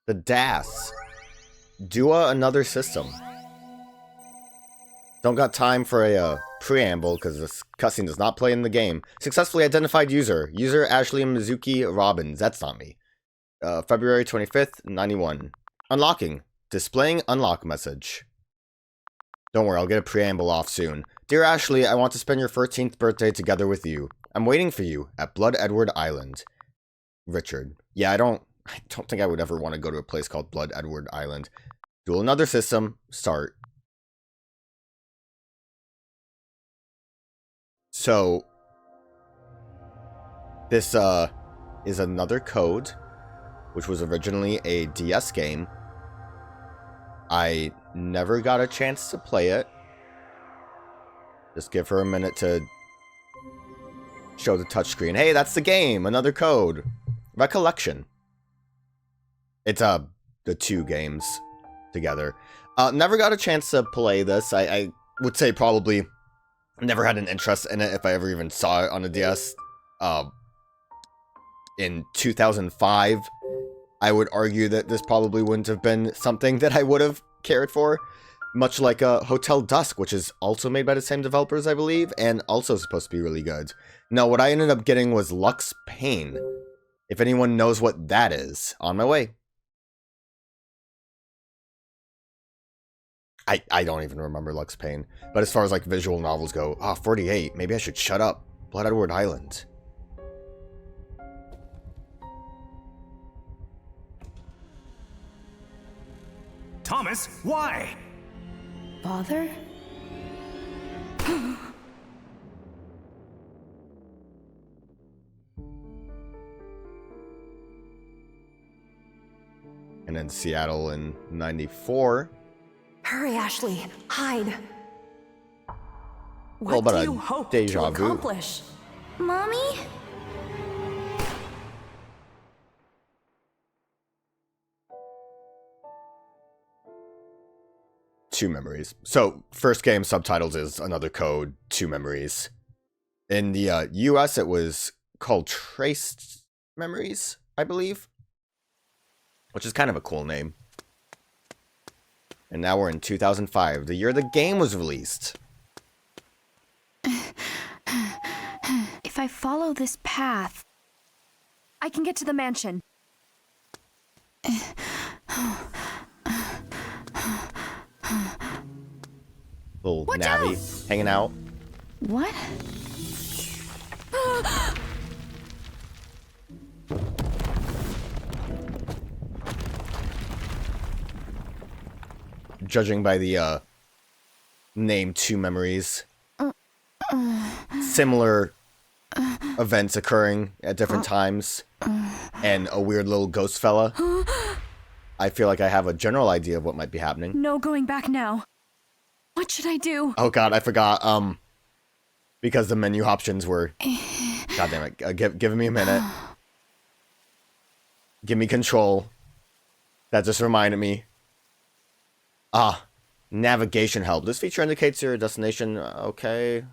The DAS. Dua another system. Don't got time for a preamble because this cutscene does not play in the game. Successfully identified user. User Ashley Mizuki Robbins. That's not me. February 25th, 91. Unlocking. Displaying unlock message. Don't worry, I'll get a preamble off soon. Dear Ashley, I want to spend your 13th birthday together with you. I'm waiting for you at Blood Edward Island. Richard. Yeah, I don't think I would ever want to go to a place called Blood Edward Island. Duel another system. Start. So, this is another code, which was originally a DS game. I never got a chance to play it. Just give her a minute to show the touchscreen. Hey, that's the game! Another code. Recollection. It's the two games together. Never got a chance to play this. I would say probably never had an interest in it if I ever even saw it on a DS. In 2005, I would argue that this probably wouldn't have been something that I would have cared for. Much like Hotel Dusk, which is also made by the same developers, I believe, and also supposed to be really good. No, what I ended up getting was Lux Pain. If anyone knows what that is, on my way. I don't even remember Lux Pain. But as far as like visual novels go, 48, maybe I should shut up. Blood Edward Island. Thomas, why? Father? And then Seattle in 94. Hurry, Ashley. Hide. Well, What but do a you hope deja to vu. accomplish? Mommy? Two memories. So, first game subtitles is another code, two memories. In the US, it was called Traced Memories, I believe. Which is kind of a cool name. And now we're in 2005, the year the game was released. If I follow this path, I can get to the mansion. Little Watch navvy out! hanging out. What? Judging by the name Two Memories. Similar events occurring at different times. And a weird little ghost fella. I feel like I have a general idea of what might be happening. No going back now. What should I do? Oh god, I forgot. Because the menu options were... God damn it. Give me a minute. Give me control. That just reminded me. Navigation help. This feature indicates your destination. Okay.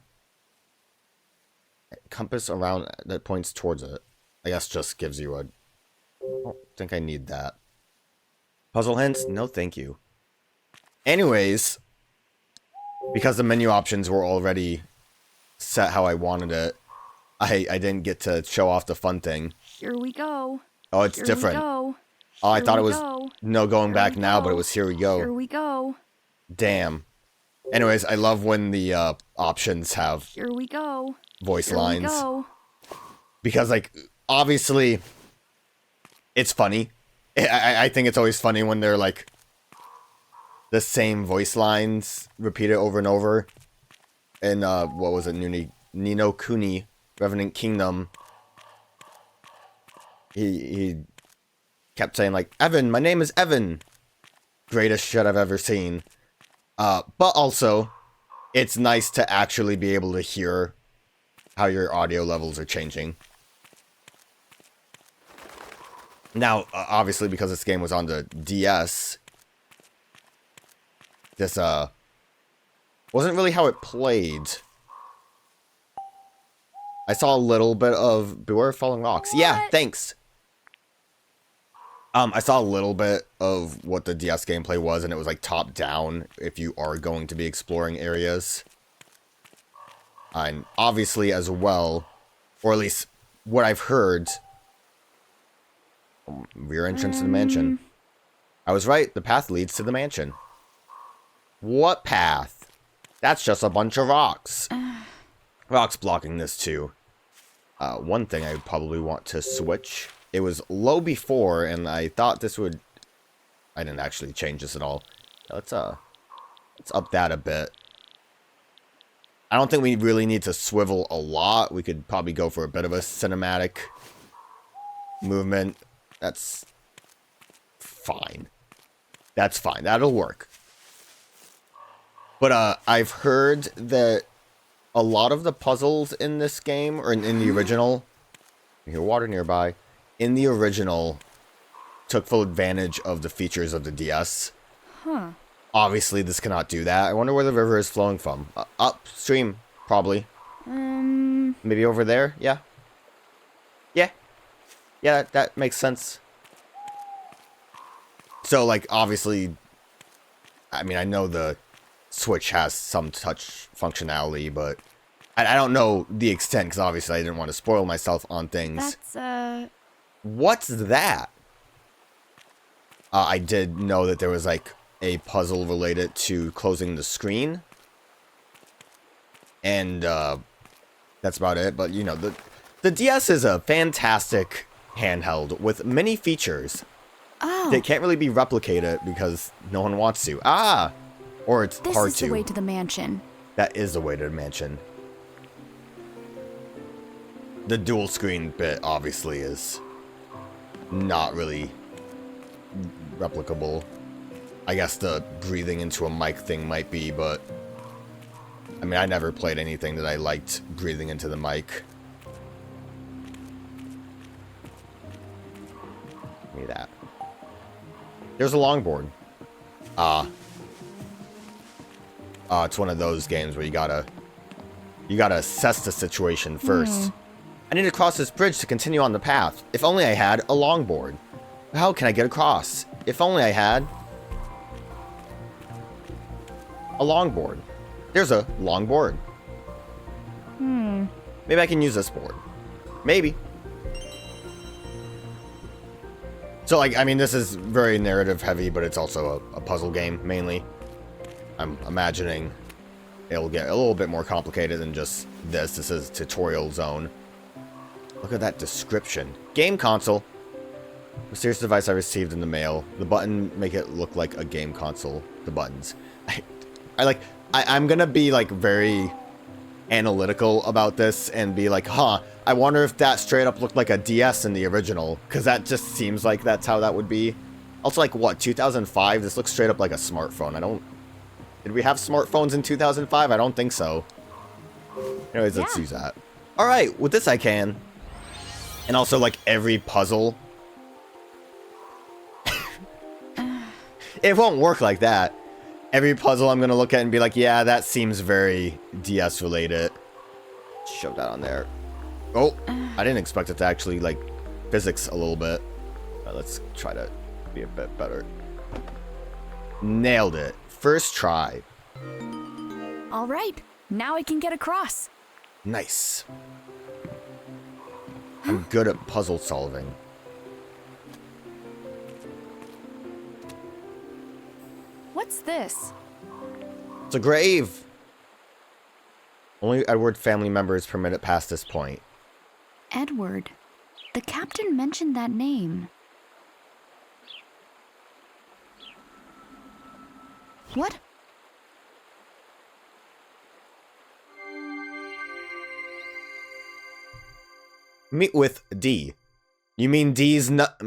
Compass around that points towards it. I guess just gives you a... I don't think I need that. Puzzle hints? No, thank you. Anyways, because the menu options were already set how I wanted it, I didn't get to show off the fun thing. Here we go. Oh, it's Here different. We go. Oh, I Here thought it we was go. no going Here back we now, go. but it was here we go. Here we go. Damn. Anyways, I love when the options have Here we go. voice Here lines. we go. Because, like, obviously, it's funny. I think it's always funny when they're, like, the same voice lines repeated over and over. And, what was it? Nino Kuni, Revenant Kingdom. He kept saying, like, Evan, my name is Evan. Greatest shit I've ever seen. But also, it's nice to actually be able to hear how your audio levels are changing. Now, obviously, because this game was on the DS, this, wasn't really how it played. I saw a little bit of Beware of Falling Rocks. Yeah, thanks. I saw a little bit of what the DS gameplay was, and it was like top down if you are going to be exploring areas. And obviously as well, or at least what I've heard, rear entrance to the mansion. I was right, the path leads to the mansion. What path? That's just a bunch of rocks. Rocks blocking this too. One thing I probably want to switch. It was low before, and I thought this would... I didn't actually change this at all. Let's up that a bit. I don't think we really need to swivel a lot. We could probably go for a bit of a cinematic movement. That's fine. That's fine. That'll work. But I've heard that a lot of the puzzles in this game, or in the original... You hear water nearby. In the original, took full advantage of the features of the DS. Huh. Obviously, this cannot do that. I wonder where the river is flowing from. Upstream, probably. Maybe over there? Yeah. Yeah. Yeah, that makes sense. So, like, obviously... I mean, I know the Switch has some touch functionality, but... I don't know the extent, because obviously I didn't want to spoil myself on things. That's, What's that? I did know that there was, like, a puzzle related to closing the screen. And, that's about it. But, you know, the DS is a fantastic handheld with many features. oh, They can't really be replicated because no one wants to. Or it's this hard is to. the way to the mansion. That is the way to the mansion. The dual screen bit, obviously, is not really replicable. I guess the breathing into a mic thing might be, but... I mean, I never played anything that I liked breathing into the mic. Give me that. There's a longboard. It's one of those games where you gotta assess the situation first. I need to cross this bridge to continue on the path. If only I had a longboard. How can I get across? If only I had a longboard. There's a longboard. Maybe I can use this board. Maybe. So, like, I mean, this is very narrative heavy, but it's also a puzzle game, mainly. I'm imagining it'll get a little bit more complicated than just this. This is tutorial zone. Look at that description. Game console. Mysterious device I received in the mail. The button make it look like a game console. The buttons. I'm gonna be like very analytical about this and be like, I wonder if that straight up looked like a DS in the original, because that just seems like that's how that would be. Also, like, what, 2005? This looks straight up like a smartphone. Did we have smartphones in 2005? I don't think so. Anyways, let's use that. Alright, with this I can. And also, like, every puzzle. It won't work like that. Every puzzle I'm gonna look at and be like, yeah, that seems very DS related. Shove that on there. Oh, I didn't expect it to actually, like, physics a little bit. Let's try to be a bit better. Nailed it. First try. All right, now I can get across. Nice. I'm good at puzzle solving. What's this? It's a grave. Only Edward family members permitted past this point. Edward. The captain mentioned that name. What? Meet with D. You mean D's nut?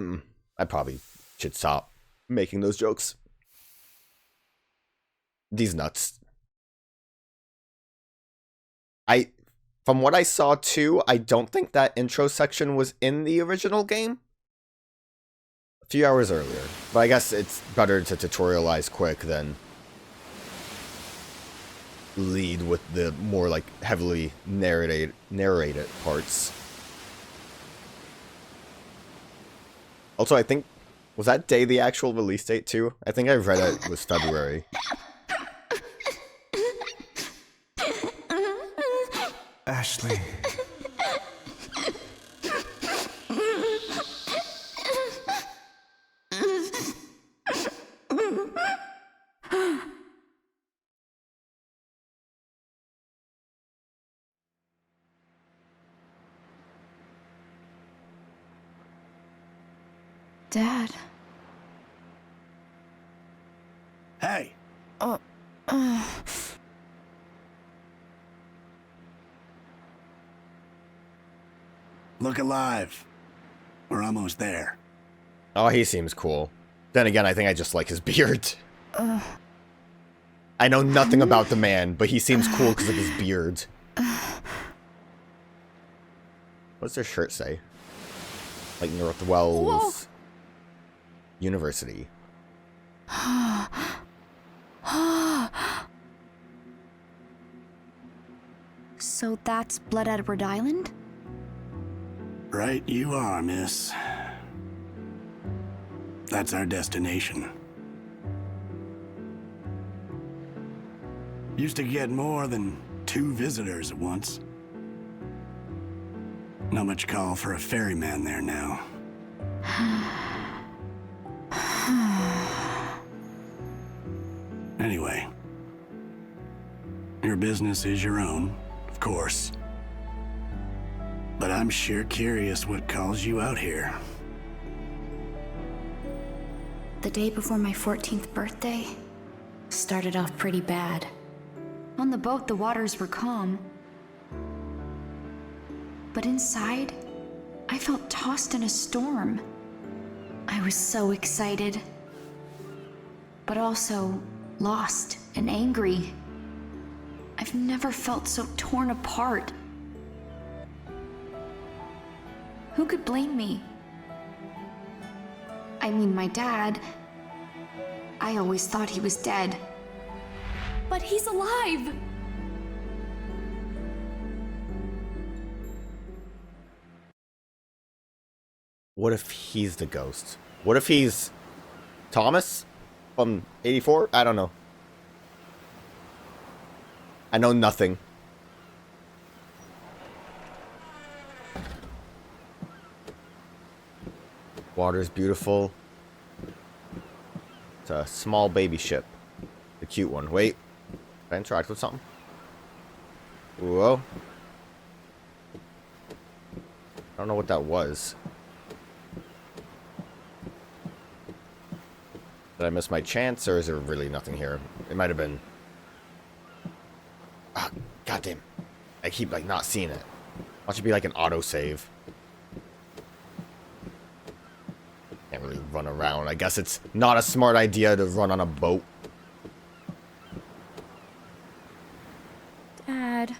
I probably should stop making those jokes. D's nuts. From what I saw too, I don't think that intro section was in the original game. A few hours earlier. But I guess it's better to tutorialize quick than lead with the more like heavily narrated parts. Also, I think Was that day the actual release date too? I think I read it was February. Ashley. Dad. Hey. Look alive. We're almost there. Oh, he seems cool. Then again, I think I just like his beard. I know nothing about the man, but he seems cool because of his beard. What's their shirt say? Like Northwells University. So that's Blood Edward Island? Right you are, miss. That's our destination. Used to get more than 2 visitors at once. Not much call for a ferryman there now. Anyway, your business is your own, of course. But I'm sure curious what calls you out here. The day before my 14th birthday started off pretty bad. On the boat, the waters were calm. But inside, I felt tossed in a storm. I was so excited, but also lost and angry. I've never felt so torn apart. Who could blame me? I mean, my dad. I always thought he was dead. But he's alive! What if he's the ghost? What if he's Thomas from 84? I don't know. I know nothing. Water's beautiful. It's a small baby ship. The cute one. Wait. Did I interact with something? Whoa. I don't know what that was. Did I miss my chance, or is there really nothing here? It might have been... Ah, goddamn. I keep, like, not seeing it. Watch it be like an autosave. Can't really run around. I guess it's not a smart idea to run on a boat. Dad.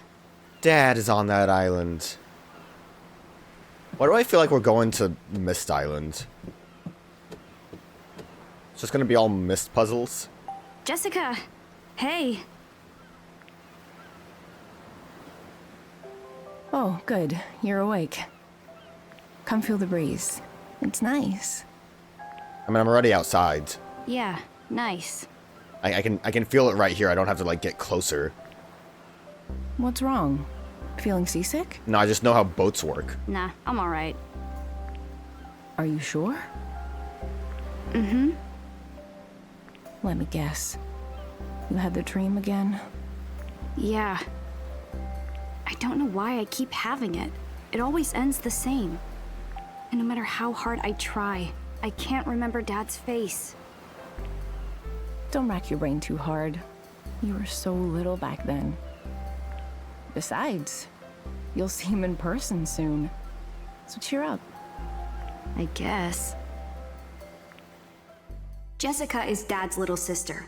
Dad is on that island. Why do I feel like we're going to Mist Island? It's just gonna be all mist puzzles. Jessica! Hey! Oh, good. You're awake. Come feel the breeze. It's nice. I mean, I'm already outside. Yeah, nice. I can feel it right here. I don't have to, like, get closer. What's wrong? Feeling seasick? No, I just know how boats work. Nah, I'm alright. Are you sure? Mm-hmm. Let me guess. You had the dream again? Yeah. I don't know why I keep having it. It always ends the same. And no matter how hard I try, I can't remember Dad's face. Don't rack your brain too hard. You were so little back then. Besides, you'll see him in person soon. So cheer up. I guess. Jessica is Dad's little sister.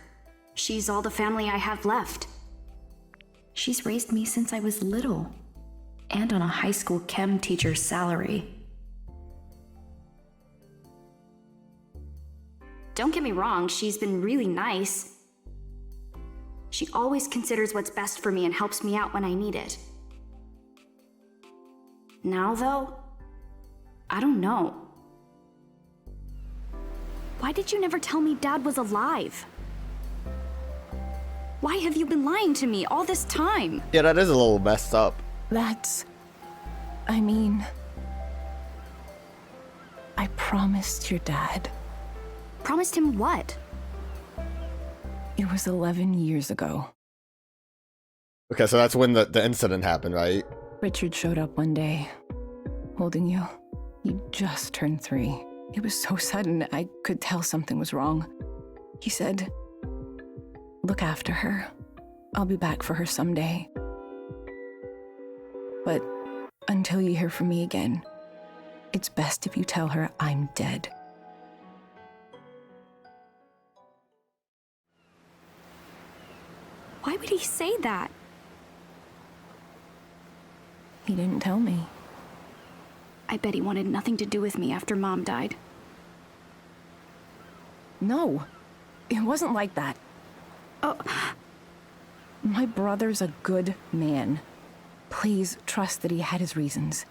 She's all the family I have left. She's raised me since I was little, and on a high school chem teacher's salary. Don't get me wrong, she's been really nice. She always considers what's best for me and helps me out when I need it. Now, though, I don't know. Why did you never tell me Dad was alive? Why have you been lying to me all this time? Yeah, that is a little messed up. I mean, I promised your dad. Promised him what? It was 11 years ago. Okay, so that's when the incident happened, right? Richard showed up one day, holding you. He just turned 3. It was so sudden, I could tell something was wrong. He said, "Look after her. I'll be back for her someday. But until you hear from me again, it's best if you tell her I'm dead." Why would he say that? He didn't tell me. I bet he wanted nothing to do with me after Mom died. No, it wasn't like that. Oh, My brother's a good man. Please trust that he had his reasons.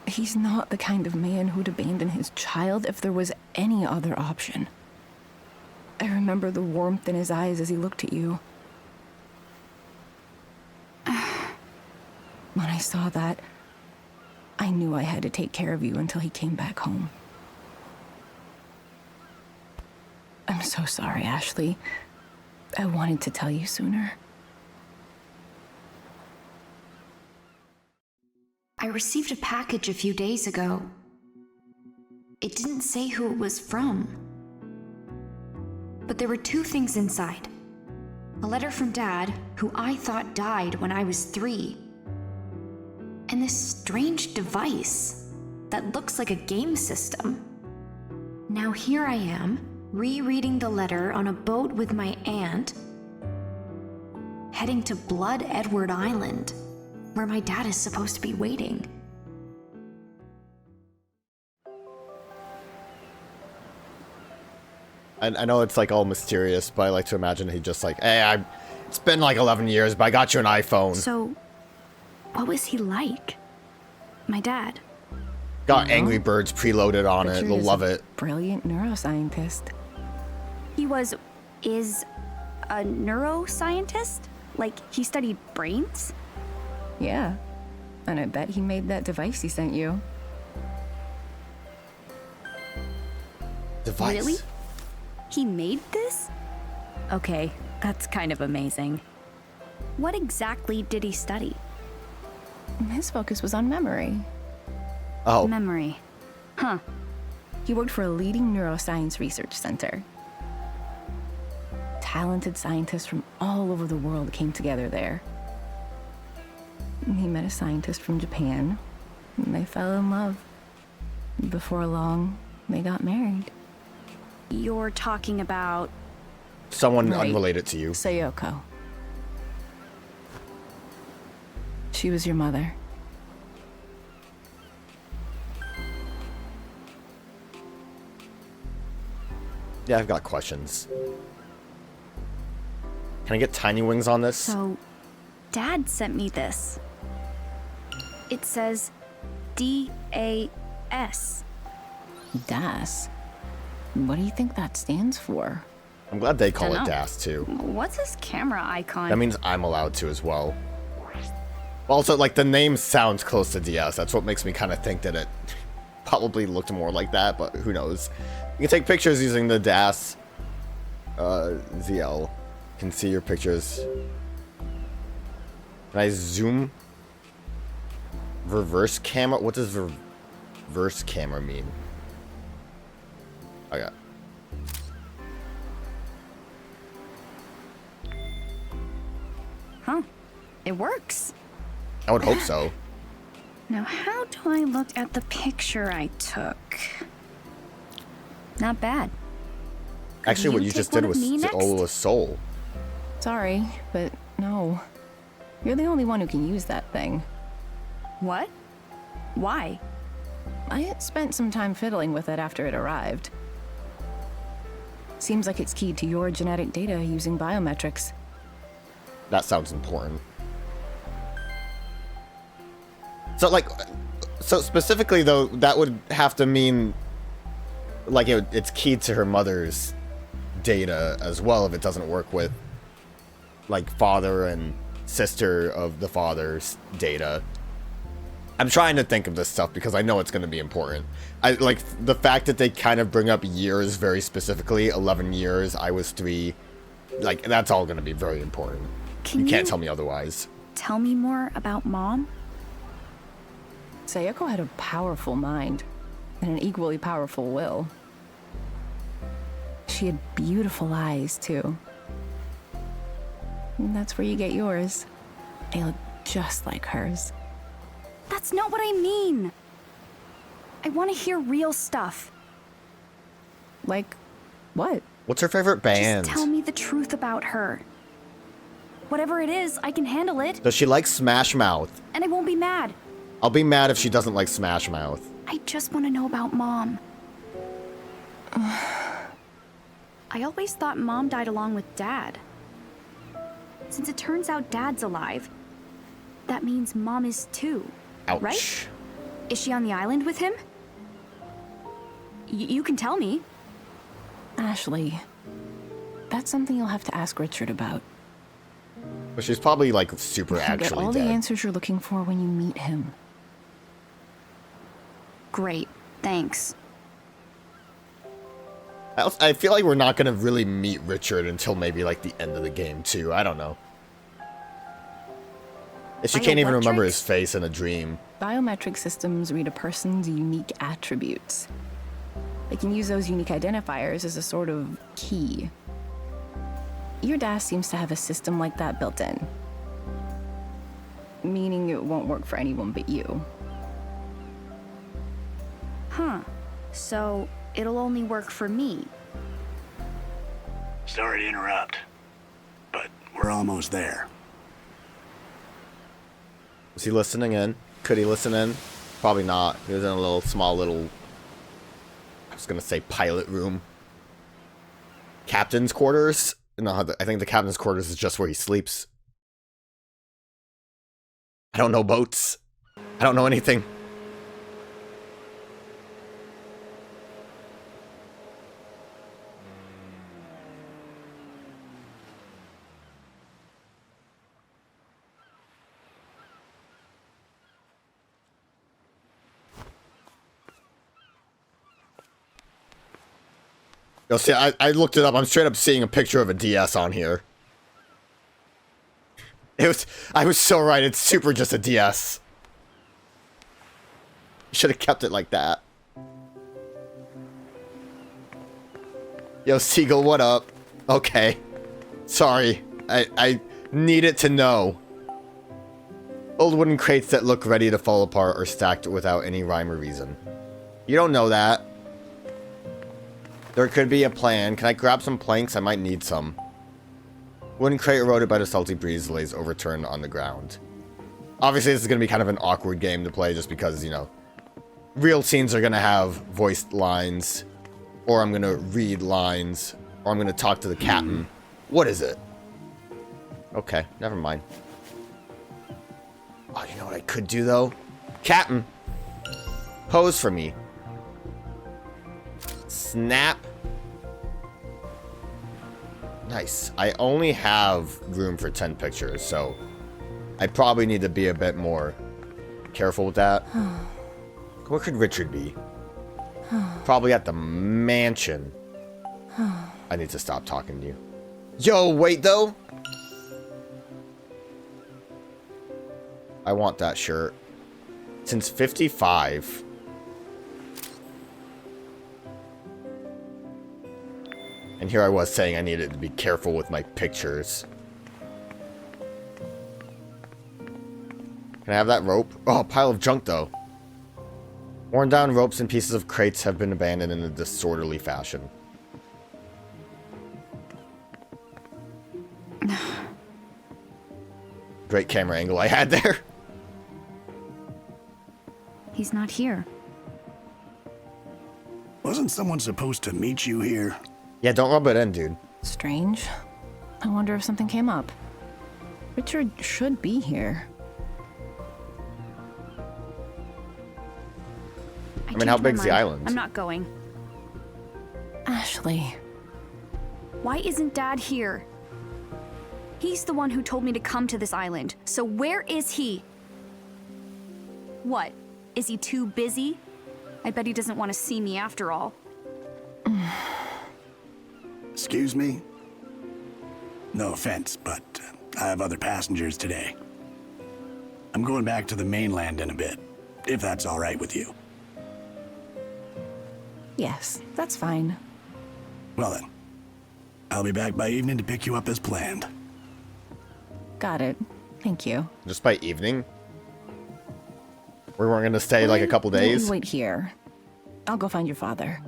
He's not the kind of man who'd abandon his child if there was any other option. I remember the warmth in his eyes as he looked at you. When I saw that, I knew I had to take care of you until he came back home. I'm so sorry, Ashley. I wanted to tell you sooner. I received a package a few days ago. It didn't say who it was from. But there were 2 things inside. A letter from Dad, who I thought died when I was 3. And this strange device that looks like a game system. Now here I am, rereading the letter on a boat with my aunt, heading to Blood Edward Island, where my dad is supposed to be waiting. I know it's like all mysterious, but I like to imagine he just like, hey, it's been like 11 years, but I got you an iPhone. so what was he like? My dad. Got Angry Birds preloaded on it. Richard They'll is love a it. Brilliant neuroscientist. He is a neuroscientist? Like, he studied brains? Yeah. And I bet he made that device he sent you. Device. Really? He made this? Okay, that's kind of amazing. What exactly did he study? His focus was on memory. Oh, Memory. Huh. He worked for a leading neuroscience research center. Talented scientists from all over the world came together there. He met a scientist from Japan, and they fell in love. Before long, they got married. You're talking about... someone Right. unrelated to you. Sayoko. She was your mother. Yeah, I've got questions. Can I get tiny wings on this? So, Dad sent me this. It says DAS. DAS. What do you think that stands for? I'm glad they call it Dunno. DAS too. What's this camera icon? That means I'm allowed to as well. Also, like, the name sounds close to DS. That's what makes me kind of think that it probably looked more like that, but who knows. You can take pictures using the DAS ZL. You can see your pictures. Can I zoom? Reverse camera? What does reverse camera mean? Okay. Huh. It works. I would hope so. Now, how do I look at the picture I took? Not bad. Actually, what you you just take did one of was me next? a soul. Sorry, but no. You're the only one who can use that thing. What? Why? I spent some time fiddling with it after it arrived. Seems like it's keyed to your genetic data using biometrics. That sounds important. So, like, so specifically though, that would have to mean like it's keyed to her mother's data as well if it doesn't work with like father and sister of the father's data. I'm trying to think of this stuff because I know it's going to be important. I like the fact that they kind of bring up years very specifically. 11 years, I was 3. Like, that's all going to be very important. You can't tell me otherwise. Tell me more about Mom? Sayoko had a powerful mind and an equally powerful will. She had beautiful eyes, too. And that's where you get yours. They look just like hers. That's not what I mean. I want to hear real stuff. Like, what? What's her favorite band? Just tell me the truth about her. Whatever it is, I can handle it. Does she like Smash Mouth? And I won't be mad. I'll be mad if she doesn't like Smash Mouth. I just want to know about Mom. I always thought Mom died along with Dad. Since it turns out Dad's alive, that means Mom is too. Ouch. Right? Is she on the island with him? You can tell me. Ashley, that's something you'll have to ask Richard about. But she's probably like super You'll get actually all dead. the answers you're looking for when you meet him. Great, thanks. I feel like we're not going to really meet Richard until maybe like the end of the game too. I don't know. If she can't even remember his face in a dream. Biometric systems read a person's unique attributes. They can use those unique identifiers as a sort of key. Your DAS seems to have a system like that built in. Meaning it won't work for anyone but you. Huh. So, it'll only work for me. Sorry to interrupt, but we're almost there. Was he listening in? Could he listen in? Probably not. He was in a small little, I was going to say pilot room. Captain's quarters? No, I think the captain's quarters is just where he sleeps. I don't know boats. I don't know anything. Yo, see, I looked it up. I'm straight up seeing a picture of a DS on here. I was so right. It's super just a DS. You should have kept it like that. Yo, Seagull, what up? Okay. Sorry. I needed to know. Old wooden crates that look ready to fall apart are stacked without any rhyme or reason. You don't know that. There could be a plan. Can I grab some planks? I might need some. Wooden crate eroded by the salty breeze lays overturned on the ground. Obviously, this is going to be kind of an awkward game to play just because, you know, real scenes are going to have voiced lines, or I'm going to read lines, or I'm going to talk to the captain. What is it? Okay, never mind. Oh, you know what I could do, though? Captain, pose for me. Snap. Nice. I only have room for 10 pictures, so I probably need to be a bit more careful with that. Where could Richard be? Probably at the mansion. I need to stop talking to you. Yo, wait though. I want that shirt. Since 55. And here I was saying I needed to be careful with my pictures. Can I have that rope? Oh, a pile of junk though. Worn down ropes and pieces of crates have been abandoned in a disorderly fashion. Great camera angle I had there. He's not here. Wasn't someone supposed to meet you here? Yeah, don't rub it in, dude. Strange. I wonder if something came up. Richard should be here. I mean, how changed my big's the mind. island? I'm not going. Ashley. Why isn't Dad here? He's the one who told me to come to this island, so where is he? What? Is he too busy? I bet he doesn't want to see me after all. Excuse me? No offense, but I have other passengers today. I'm going back to the mainland in a bit, if that's all right with you. Yes, that's fine. Well then, I'll be back by evening to pick you up as planned. Got it. Thank you. Just by evening? We weren't gonna stay like a couple Why don't you days? wait here. I'll go find your father.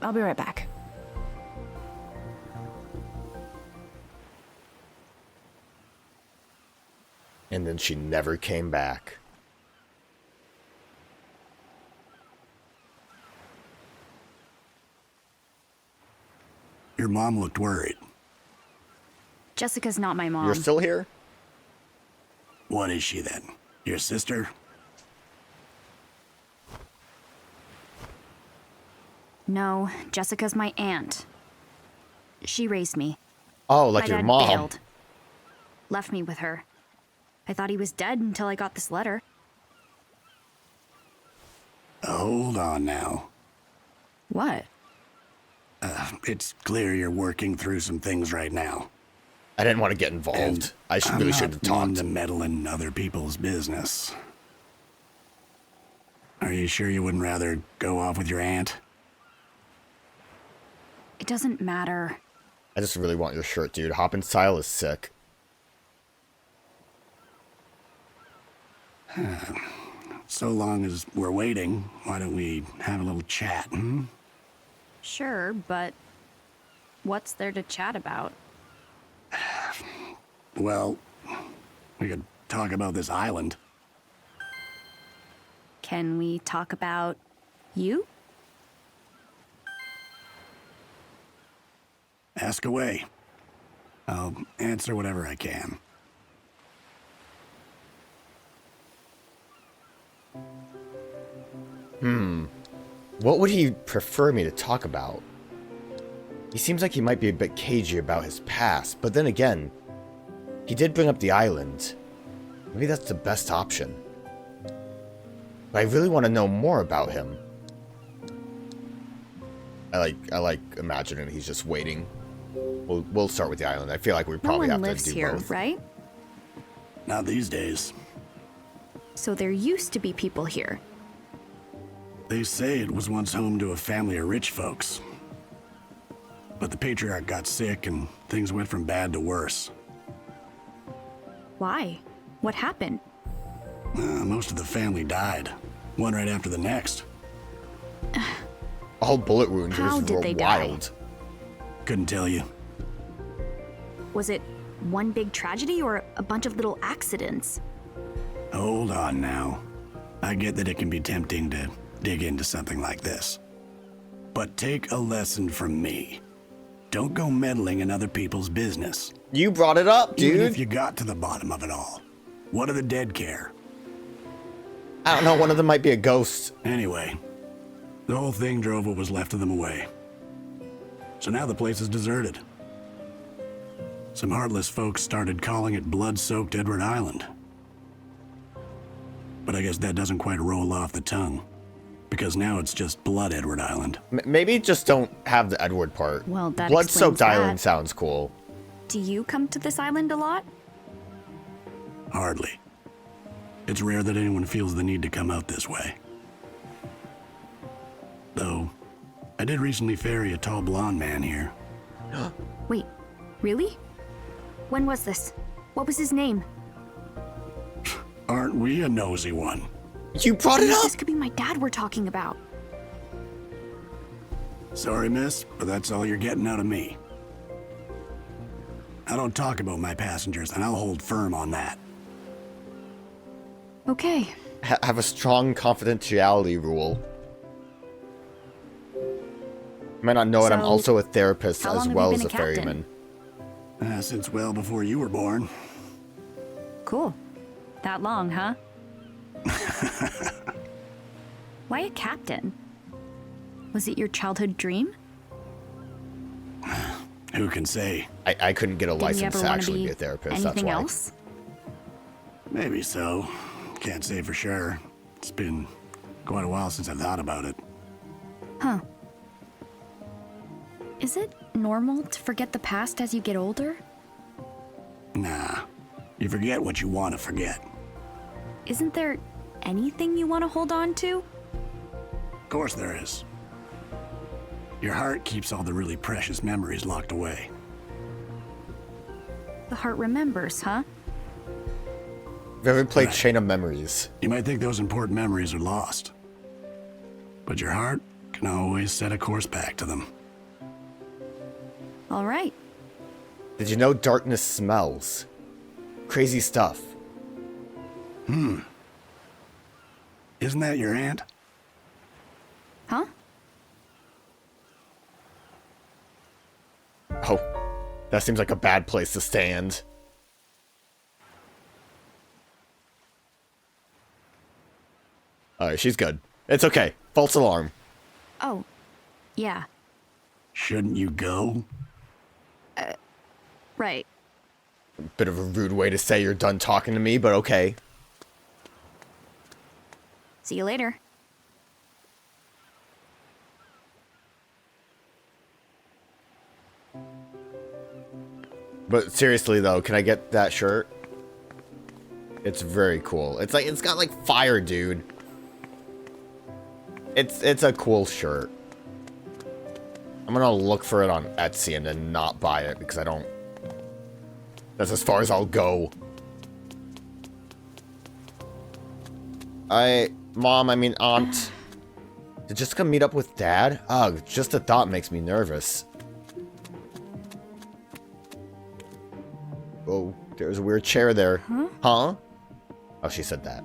I'll be right back. And then she never came back. Your mom looked worried. Jessica's not my mom. You're still here? What is she then? Your sister? No, Jessica's my aunt. She raised me. Oh, like My your dad mom. bailed. Left me with her. I thought he was dead until I got this letter. Hold on now. What? It's clear you're working through some things right now. I didn't want to get involved. And I really should have I'm not one talked. to meddle in other people's business. Are you sure you wouldn't rather go off with your aunt? It doesn't matter. I just really want your shirt, dude. Hoppin' style is sick. So long as we're waiting, why don't we have a little chat, hmm? Sure, but what's there to chat about? Well, we could talk about this island. Can we talk about you? Ask away. I'll answer whatever I can. What would he prefer me to talk about? He seems like he might be a bit cagey about his past, but then again, he did bring up the island. Maybe that's the best option. But I really want to know more about him. I like imagining he's just waiting. We'll start with the island. I feel like we No probably one have lives to do here, both. right? Not these days. So there used to be people here. They say it was once home to a family of rich folks. But the patriarch got sick and things went from bad to worse. Why? What happened? Most of the family died, one right after the next. All bullet wounds. How It was did they die? wild. Couldn't tell you. Was it one big tragedy or a bunch of little accidents? Hold on now. I get that it can be tempting to dig into something like this. But take a lesson from me. Don't go meddling in other people's business. You brought it up, Even if dude. you got to the bottom of it all. What do the dead care? I don't know. One of them might be a ghost. Anyway, the whole thing drove what was left of them away. So now the place is deserted. Some heartless folks started calling it blood-soaked Edward Island. But I guess that doesn't quite roll off the tongue. Because now it's just Blood Edward Island. Maybe just don't have the Edward part. Well, that Blood-soaked explains island that. sounds cool. Do you come to this island a lot? Hardly. It's rare that anyone feels the need to come out this way. Though, I did recently ferry a tall blonde man here. Wait, really? When was this? What was his name? Aren't we a nosy one? You brought it up. This could be my dad we're talking about. Sorry, miss, but that's all you're getting out of me. I don't talk about my passengers, and I'll hold firm on that. Okay. Have a strong confidentiality rule. You might not know it. I'm So, also a therapist how as long have you well been as a a captain? ferryman. Since well before you were born. Cool. That long, huh? Why a captain? Was it your childhood dream? Who can say? I couldn't get a Didn't you license ever to want to actually be be a therapist. anything That's why. else? Maybe so. Can't say for sure. It's been quite a while since I thought about it. Huh. Is it normal to forget the past as you get older? Nah. You forget what you want to forget. Isn't there anything you want to hold on to? Of course there is. Your heart keeps all the really precious memories locked away. The heart remembers, huh? Have you ever played Right. Chain of Memories? You might think those important memories are lost, but your heart can always set a course back to them. All right. Did you know darkness smells? Crazy stuff. Isn't that your aunt? Huh? Oh, that seems like a bad place to stand. Alright, she's good. It's okay. False alarm. Oh, yeah. Shouldn't you go? Right. Bit of a rude way to say you're done talking to me, but okay. See you later. But seriously though, can I get that shirt? It's very cool. It's like, it's got like fire, dude. It's a cool shirt. I'm gonna look for it on Etsy and then not buy it because I don't... That's as far as I'll go. Mom, I mean Aunt. Did Jessica meet up with Dad? Ugh, just the thought makes me nervous. Oh, there's a weird chair there. Huh? Oh, she said that.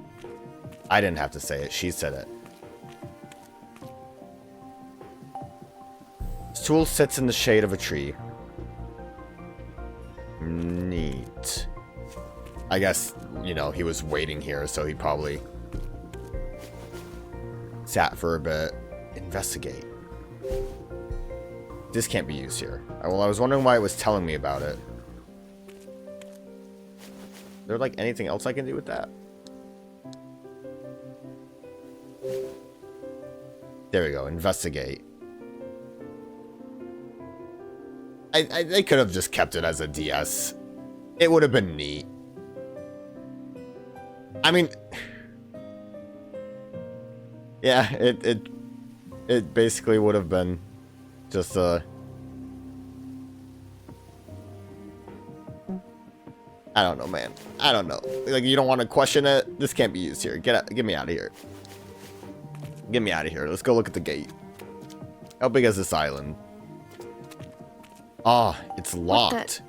I didn't have to say it. She said it. Stool sits in the shade of a tree. Neat. I guess, you know, he was waiting here, so he probably sat for a bit. Investigate. This can't be used here. Well, I was wondering why it was telling me about it. Is there, like, anything else I can do with that? There we go. Investigate. They could have just kept it as a DS. It would have been neat. I mean... Yeah, it basically would have been just a... I don't know, man. I don't know. Like, you don't want to question it? This can't be used here. Get me out of here. Get me out of here. Let's go look at the gate. How big is this island? Ah, it's locked.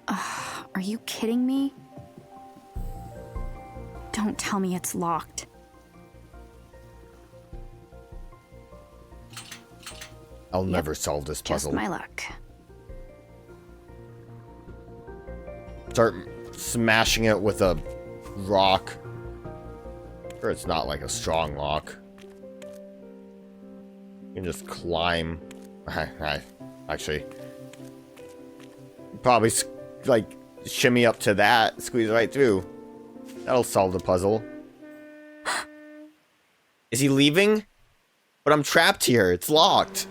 Are you kidding me? Don't tell me it's locked. I'll never solve this puzzle. Just my luck. Start smashing it with a rock. Or it's not like a strong rock. You can just climb. Actually, probably like shimmy up to that, squeeze right through. That'll solve the puzzle. Is he leaving? But I'm trapped here. It's locked.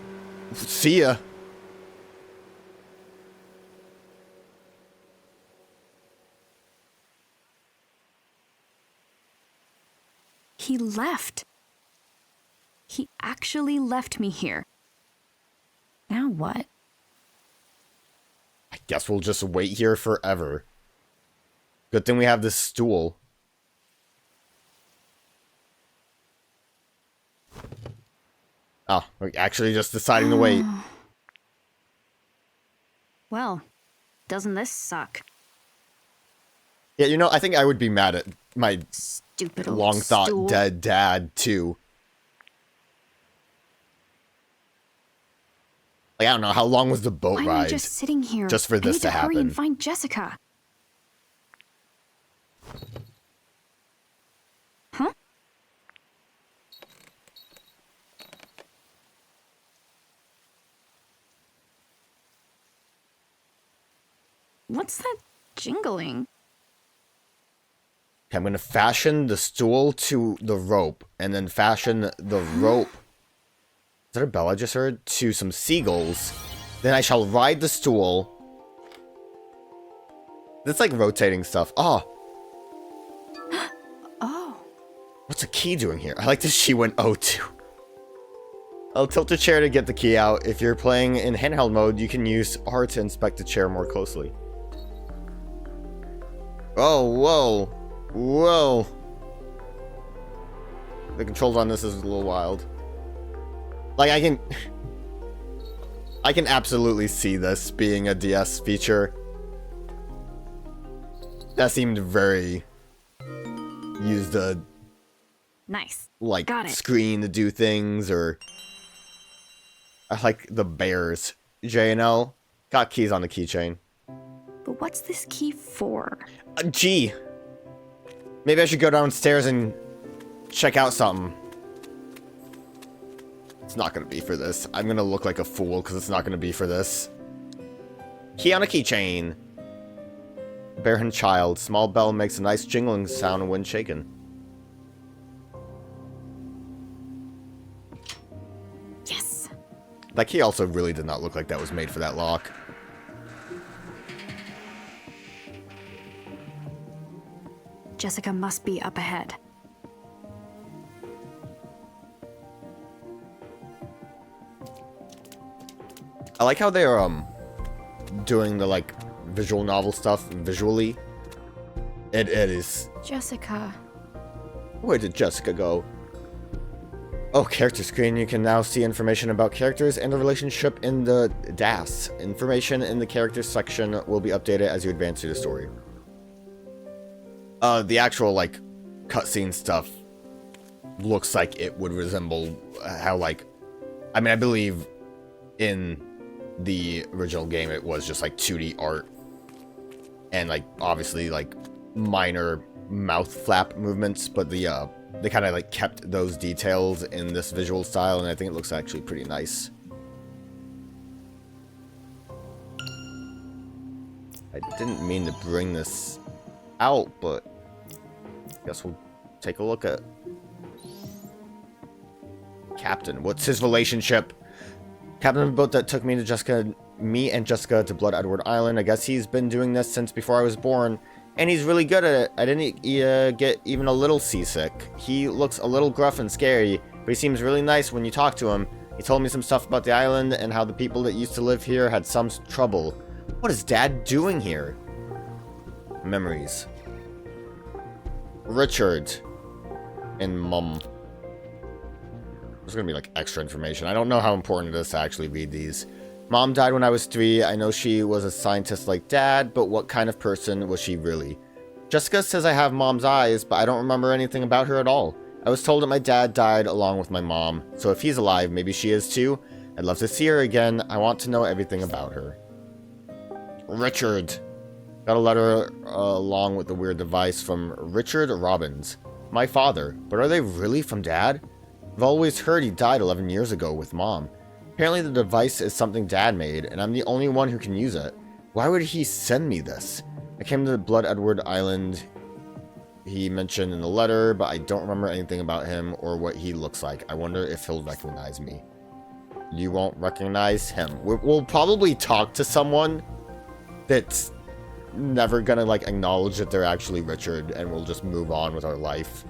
See ya. He left. He actually left me here. Now what? I guess we'll just wait here forever. Good thing we have this stool. Oh, we're actually just deciding to wait. Well, doesn't this suck? Yeah, you know, I think I would be mad at my Stupid old long thought stool. dead dad, too. Like, I don't know, how long was the boat Why am I ride? just sitting here? just for this I need to hurry happen? and find Jessica. What's that jingling? I'm gonna fashion the stool to the rope, and then fashion the rope. Is that a bell I just heard? To some seagulls. Then I shall ride the stool. It's like rotating stuff. Oh. Oh. What's a key doing here? I like this she went O2. I'll tilt the chair to get the key out. If you're playing in handheld mode, you can use R to inspect the chair more closely. Oh, whoa. Whoa. The controls on this is a little wild. Like, I can absolutely see this being a DS feature. That seemed very... Use the... Nice. Like, Got it. screen to do things, or... I like the bears. J&L. Got keys on the keychain. But what's this key for? Gee. Maybe I should go downstairs and check out something. It's not gonna be for this. I'm gonna look like a fool because it's not gonna be for this. Key on a keychain. Bear and child. Small bell makes a nice jingling sound when shaken. Yes. That key also really did not look like that was made for that lock. Jessica must be up ahead. I like how they're doing the like visual novel stuff visually. It is. Jessica. Where did Jessica go? Oh, character screen. You can now see information about characters and the relationship in the DAS. Information in the characters section will be updated as you advance through the story. The actual like cutscene stuff looks like it would resemble how like, I mean, I believe in the original game it was just like 2D art and like obviously like minor mouth flap movements, but the they kind of like kept those details in this visual style, and I think it looks actually pretty nice. I didn't mean to bring this out, but I guess we'll take a look at Captain. What's his relationship? Captain of the boat that took me and Jessica to Blood Edward Island. I guess he's been doing this since before I was born, and he's really good at it. I didn't get even a little seasick. He looks a little gruff and scary, but he seems really nice when you talk to him. He told me some stuff about the island and how the people that used to live here had some trouble. What is Dad doing here? Memories. Richard and Mum. There's gonna be like extra information. I don't know how important it is to actually read these. Mom died when I was 3. I know she was a scientist like Dad, but what kind of person was she really? Jessica says I have Mom's eyes, but I don't remember anything about her at all. I was told that my dad died along with my mom, so if he's alive, maybe she is too. I'd love to see her again. I want to know everything about her. Richard. Got a letter along with the weird device from Richard Robbins. My father. But are they really from Dad? I've always heard he died 11 years ago with Mom. Apparently the device is something Dad made, and I'm the only one who can use it. Why would he send me this? I came to Blood Edward Island, he mentioned in the letter, but I don't remember anything about him or what he looks like. I wonder if he'll recognize me. You won't recognize him. We'll probably talk to someone that's never gonna like acknowledge that they're actually Richard, and we'll just move on with our life.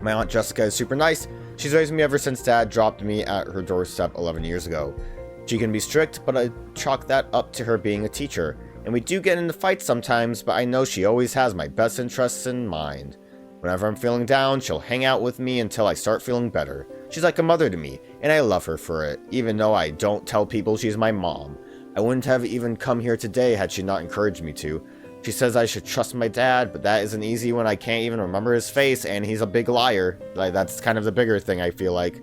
My Aunt Jessica is super nice. She's raised me ever since Dad dropped me at her doorstep 11 years ago. She can be strict, but I chalk that up to her being a teacher. And we do get into fights sometimes, but I know she always has my best interests in mind. Whenever I'm feeling down, she'll hang out with me until I start feeling better. She's like a mother to me, and I love her for it, even though I don't tell people she's my mom. I wouldn't have even come here today had she not encouraged me to. She says I should trust my dad, but that isn't easy when I can't even remember his face, and he's a big liar. Like, that's kind of the bigger thing, I feel like.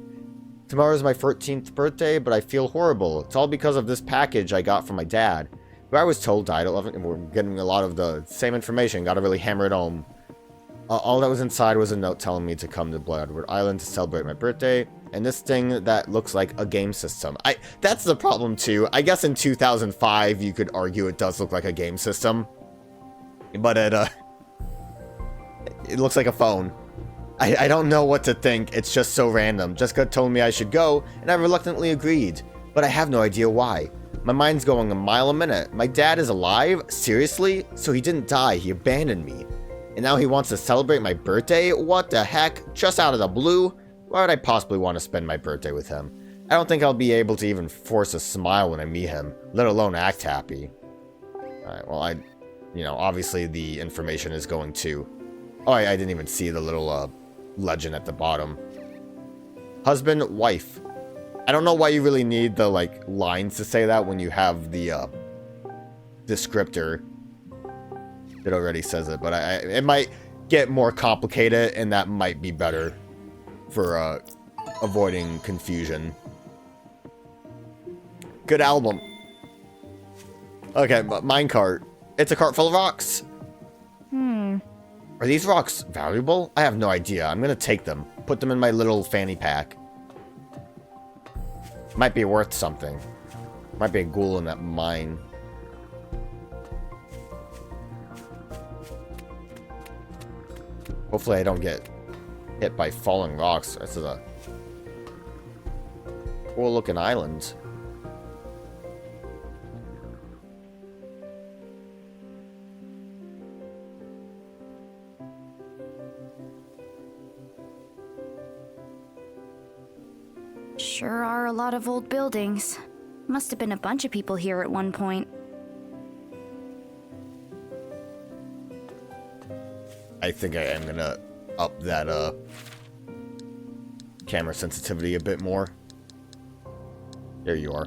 Tomorrow's my 13th birthday, but I feel horrible. It's all because of this package I got from my dad, who I was told died at 11, and we're getting a lot of the same information, gotta really hammer it home. All that was inside was a note telling me to come to Blood Edward Island to celebrate my birthday. And this thing that looks like a game system. That's the problem too. I guess in 2005 you could argue it does look like a game system. But it looks like a phone. I don't know what to think. It's just so random. Jessica told me I should go, and I reluctantly agreed. But I have no idea why. My mind's going a mile a minute. My dad is alive? Seriously? So he didn't die, he abandoned me. And now he wants to celebrate my birthday? What the heck? Just out of the blue? Why would I possibly want to spend my birthday with him? I don't think I'll be able to even force a smile when I meet him, let alone act happy. Alright, well, obviously the information is going to... Oh, I didn't even see the little, legend at the bottom. Husband, wife. I don't know why you really need the, like, lines to say that when you have the, descriptor that already says it, but it might get more complicated, and that might be better for, avoiding confusion. Good album. Okay, minecart. It's a cart full of rocks. Are these rocks valuable? I have no idea. I'm gonna take them. Put them in my little fanny pack. Might be worth something. Might be a ghoul in that mine. Hopefully I don't get hit by falling rocks. This is a cool looking island. Sure are a lot of old buildings. Must have been a bunch of people here at one point. I think I am gonna up that camera sensitivity a bit more. There you are.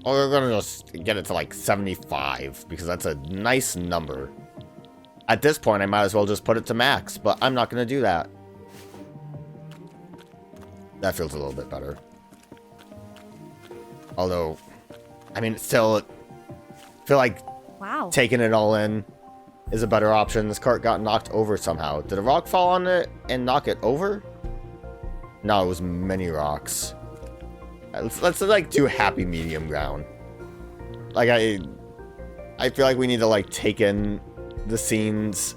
Oh, we're gonna just get it to like 75 because that's a nice number. At this point, I might as well just put it to max, but I'm not gonna do that. That feels a little bit better. Although, I mean, still, I feel like taking it all in is a better option. This cart got knocked over somehow. Did a rock fall on it and knock it over? No, it was many rocks. Let's like do happy medium ground. Like I feel like we need to like take in the scenes.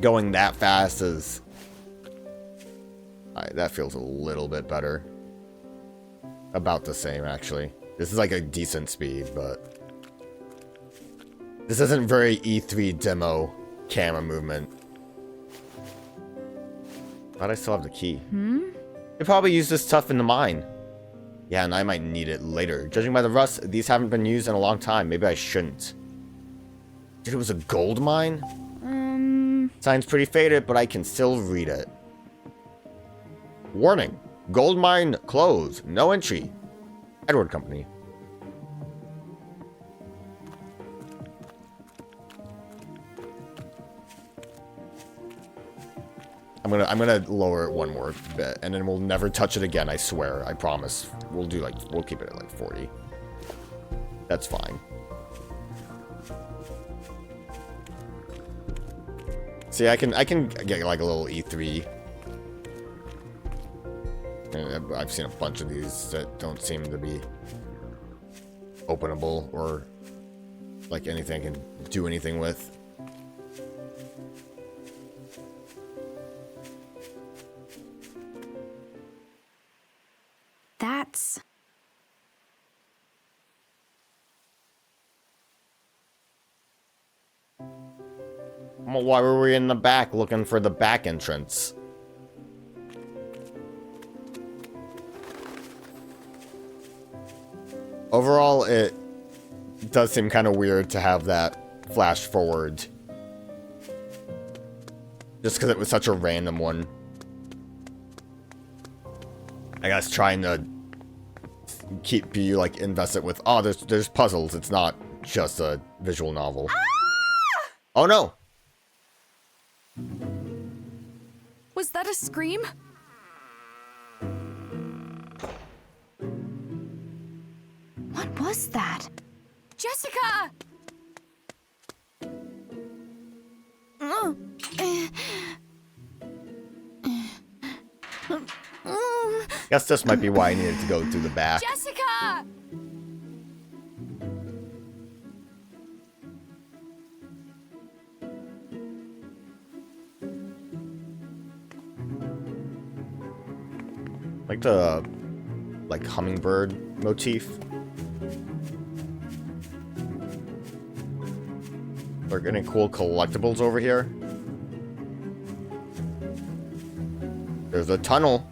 Going that fast is that feels a little bit better. About the same, actually. This is like a decent speed, but this isn't very E3 demo camera movement. But I still have the key. They probably use this stuff in the mine. Yeah, and I might need it later. Judging by the rust, these haven't been used in a long time. Maybe I shouldn't. Dude, it was a gold mine? Sign's pretty faded, but I can still read it. Warning. Gold mine closed. No entry. Edward Company. I'm gonna lower it one more bit, and then we'll never touch it again. I swear. I promise. We'll keep it at like 40. That's fine. See, I can get like a little E3. And I've seen a bunch of these that don't seem to be openable or like anything I can do anything with. That's... Well, why were we in the back looking for the back entrance? Overall, it does seem kind of weird to have that flash forward. Just because it was such a random one. I guess trying to keep you like invested with, oh, there's puzzles. It's not just a visual novel. Ah! Oh no! Was that a scream? What was that? Jessica! Guess this might be why I needed to go through the back. Jessica! Like the hummingbird motif. We're getting cool collectibles over here. There's a tunnel.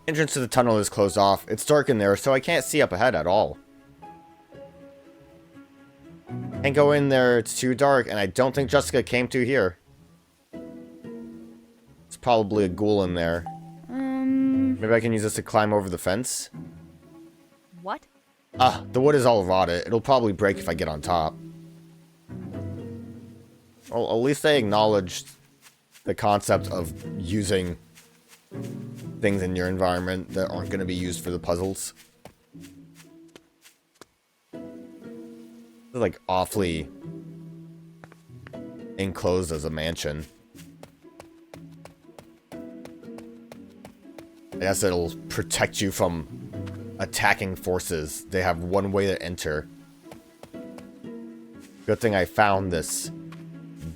Entrance to the tunnel is closed off. It's dark in there, so I can't see up ahead at all. Can't go in there, it's too dark, and I don't think Jessica came to here. It's probably a ghoul in there. Maybe I can use this to climb over the fence? What? Ah, the wood is all rotted. It'll probably break if I get on top. Well, at least they acknowledged the concept of using things in your environment that aren't going to be used for the puzzles. It's like awfully enclosed as a mansion. I guess it'll protect you from attacking forces. They have one way to enter. Good thing I found this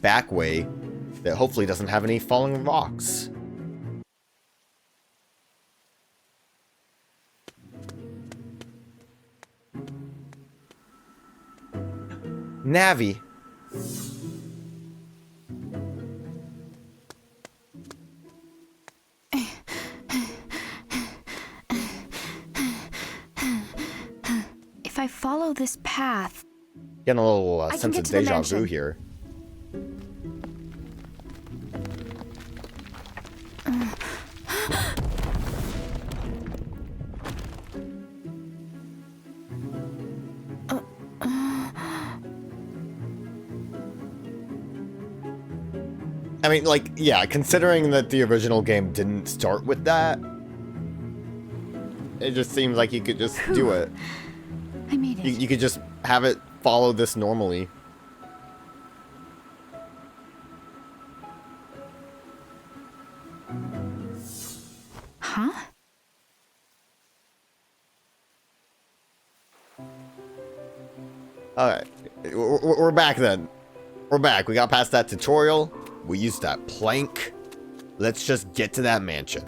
back way that hopefully doesn't have any falling rocks. Navi. If I follow this path, Getting a little can sense get of to the deja mansion. vu here. I mean, like, yeah, considering that the original game didn't start with that, it just seems like you could just do it. I made it. You could just have it follow this normally. Huh? Alright, we're back then. We're back. We got past that tutorial. We used that plank. Let's just get to that mansion.